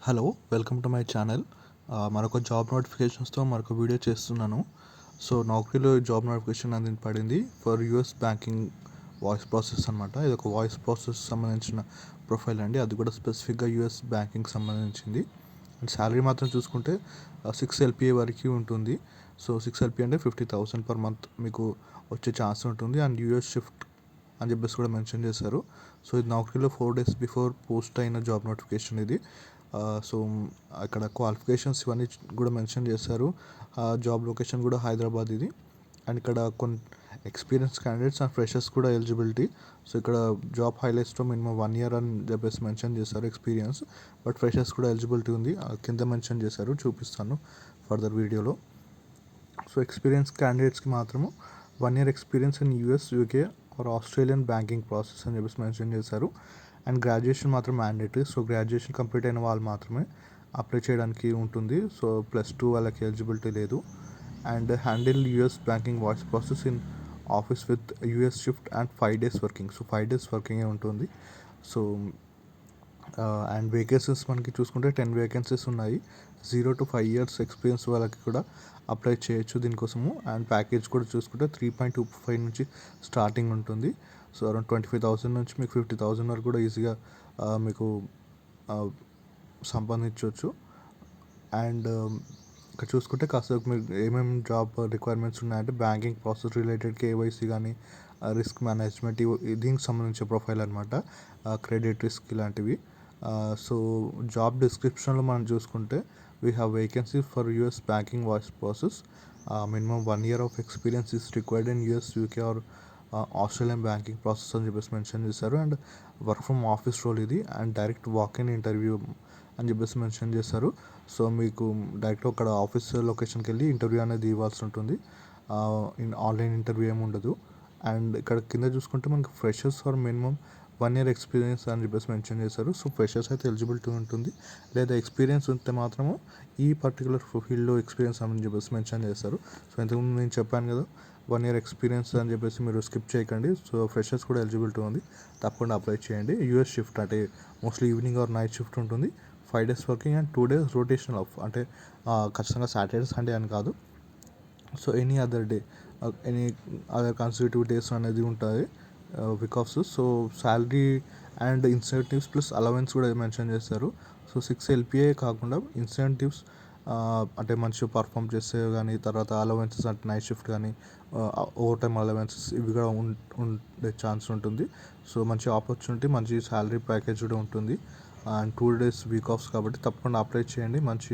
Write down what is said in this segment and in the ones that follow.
Hello, welcome to my channel. మరొక job నోటిఫికేషన్స్తో మరొక video చేస్తున్నాను. సో నౌకరీలో జాబ్ నోటిఫికేషన్ అనేది పడింది for US banking voice process అనమాట. ఇది ఒక వాయిస్ ప్రాసెస్ సంబంధించిన ప్రొఫైల్ అండి. అది కూడా స్పెసిఫిక్గా యూఎస్ బ్యాంకింగ్ సంబంధించింది. అండ్ శాలరీ మాత్రం చూసుకుంటే 6 LPA వరకు ఉంటుంది. సో 6 LPA అంటే 50,000 పర్ మంత్ మీకు వచ్చే ఛాన్స్ ఉంటుంది. అండ్ యూఎస్ షిఫ్ట్ అని చెప్పేసి కూడా మెన్షన్ చేశారు. సో ఇది నౌకరీలో 4 days బిఫోర్ పోస్ట్ అయిన జాబ్ నోటిఫికేషన్ ఇది. సో అక్కడ క్వాలిఫికేషన్స్ ఇవన్నీ కూడా మెన్షన్ చేశారు. జాబ్ లొకేషన్ కూడా హైదరాబాద్ ఇది. అండ్ ఇక్కడ కొన్ని ఎక్స్పీరియన్స్ క్యాండిడేట్స్ అండ్ ఫ్రెషర్స్ కూడా ఎలిజిబిలిటీ. సో ఇక్కడ జాబ్ హైలైట్స్లో మినిమం 1 year అని చెప్పేసి మెన్షన్ చేశారు ఎక్స్పీరియన్స్. బట్ ఫ్రెషర్స్ కూడా ఎలిజిబిలిటీ ఉంది, కింద మెన్షన్ చేశారు, చూపిస్తాను ఫర్దర్ వీడియోలో. సో ఎక్స్పీరియన్స్ క్యాండిడేట్స్కి మాత్రము 1 year experience in US, UK or Australian banking process అని చెప్పేసి మెన్షన్ చేశారు. అండ్ గ్రాడ్యుయేషన్ మాత్రం మ్యాండేటరీ. సో గ్రాడ్యుయేషన్ కంప్లీట్ అయిన వాళ్ళు మాత్రమే అప్లై చేయడానికి ఉంటుంది. సో +2 వాళ్ళకి ఎలిజిబిలిటీ లేదు. And handle US banking voice process in office with US shift and 5 days working. So 5 days వర్కింగే ఉంటుంది. సో అండ్ వేకెన్సీస్ మనకి చూసుకుంటే 10 వేకెన్సీస్ ఉన్నాయి. 0 to 5 years ఎక్స్పీరియన్స్ వాళ్ళకి కూడా అప్లై చేయొచ్చు దీనికోసము. అండ్ ప్యాకేజ్ కూడా చూసుకుంటే 3.25 నుంచి స్టార్టింగ్ ఉంటుంది. సో అరౌండ్ 25,000 నుంచి మీకు 50,000 వరకు కూడా ఈజీగా మీకు సంపాదించవచ్చు. అండ్ ఇక్కడ చూసుకుంటే కాస్త మీరు ఏమేమి జాబ్ రిక్వైర్మెంట్స్ ఉన్నాయంటే బ్యాంకింగ్ ప్రాసెస్ రిలేటెడ్ కేవైసీ కానీ, రిస్క్ మేనేజ్మెంట్, దీనికి సంబంధించిన ప్రొఫైల్ అనమాట. క్రెడిట్ రిస్క్ ఇలాంటివి. సో జాబ్ డిస్క్రిప్షన్లో మనం చూసుకుంటే we have vacancy for US banking voice process. Minimum 1 year of experience is required in US, UK or Australian banking process అని చెప్పేసి మెన్షన్ చేశారు. And work from office role ఇది. And direct walk in interview అని చెప్పేసి mention చేశారు. So మీకు direct అక్కడ office లొకేషన్కి వెళ్ళి ఇంటర్వ్యూ అనేది ఇవ్వాల్సి ఉంటుంది. ఆన్లైన్ ఇంటర్వ్యూ ఏమి ఉండదు. అండ్ ఇక్కడ కింద చూసుకుంటే మనకి freshers or minimum 1 year experience అని చెప్పేసి మెన్షన్ చేశారు. సో ఫ్రెషర్స్ అయితే ఎలిజిబిలిటీ ఉంటుంది, లేదా ఎక్స్పీరియన్స్ ఉంటే మాత్రము ఈ పర్టికులర్ ఫీల్డ్లో ఎక్స్పీరియన్స్ అని చెప్పేసి మెన్షన్ చేస్తారు. సో ఇంతకుముందు నేను చెప్పాను కదా 1 year ఎక్స్పీరియన్స్ అని చెప్పేసి మీరు స్కిప్ చేయకండి. సో ఫ్రెషర్స్ కూడా ఎలిజిబిలిటీ ఉంది, తప్పకుండా అప్లై చేయండి. యూఎస్ షిఫ్ట్ అంటే mostly evening or night shift ఉంటుంది. 5 days working and 2 days rotational of, అంటే ఖచ్చితంగా సాటర్డే సండే అని కాదు. So any other day, any other consecutive days అనేది ఉంటుంది week offs. So salary and incentives plus allowance కూడా mention చేస్తారు. సో 6 LPA కాకుండా ఇన్సెంటివ్స్ అంటే మంచిగా పర్ఫామ్ చేస్తే కానీ, తర్వాత అలవెన్సెస్ అంటే నైట్ షిఫ్ట్ కానీ, ఓవర్ టైమ్ అలవెన్సెస్ ఇవి కూడా ఉండే ఛాన్స్ ఉంటుంది. సో మంచి ఆపర్చునిటీ, మంచి శాలరీ ప్యాకేజ్ కూడా ఉంటుంది. అండ్ 2 days వీక్ ఆఫ్స్ కాబట్టి తప్పకుండా అప్లై చేయండి. మంచి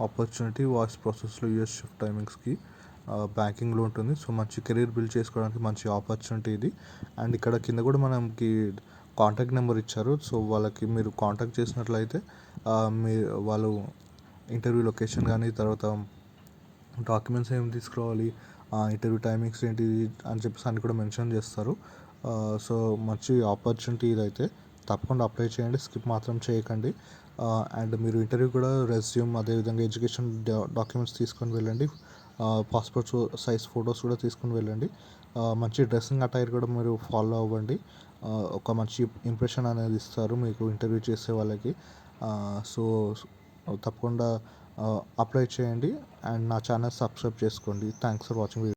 ఆపర్చునిటీ వాయిస్ ప్రాసెస్లో యూఎస్ షిఫ్ట్ టైమింగ్స్కి బ్యాంకింగ్లో ఉంటుంది. సో మంచి కెరీర్ బిల్డ్ చేసుకోవడానికి మంచి ఆపర్చునిటీ ఇది. అండ్ ఇక్కడ కింద కూడా మనకి కాంటాక్ట్ నెంబర్ ఇచ్చారు. సో వాళ్ళకి మీరు కాంటాక్ట్ చేసినట్లయితే మీ వాళ్ళు ఇంటర్వ్యూ లొకేషన్ కానీ, తర్వాత డాక్యుమెంట్స్ ఏమి తీసుకురావాలి, ఇంటర్వ్యూ టైమింగ్స్ ఏంటి అని చెప్పేసి అన్ని కూడా మెన్షన్ చేస్తారు. సో మంచి ఆపర్చునిటీ ఇదైతే, తప్పకుండా అప్లై చేయండి, స్కిప్ మాత్రం చేయకండి. అండ్ మీరు ఇంటర్వ్యూ కూడా రెజ్యూమ్, అదేవిధంగా ఎడ్యుకేషన్ డాక్యుమెంట్స్ తీసుకొని వెళ్ళండి. పాస్పోర్ట్ సైజ్ ఫొటోస్ కూడా తీసుకొని వెళ్ళండి. మంచి డ్రెస్సింగ్ అటైర్ కూడా మీరు ఫాలో అవ్వండి. ఒక మంచి ఇంప్రెషన్ అనేది ఇస్తారు మీకు ఇంటర్వ్యూ చేసే వాళ్ళకి. సో తప్పకుండా అప్లై చేయండి. అండ్ నా ఛానల్ సబ్స్క్రైబ్ చేసుకోండి. Thanks for watching.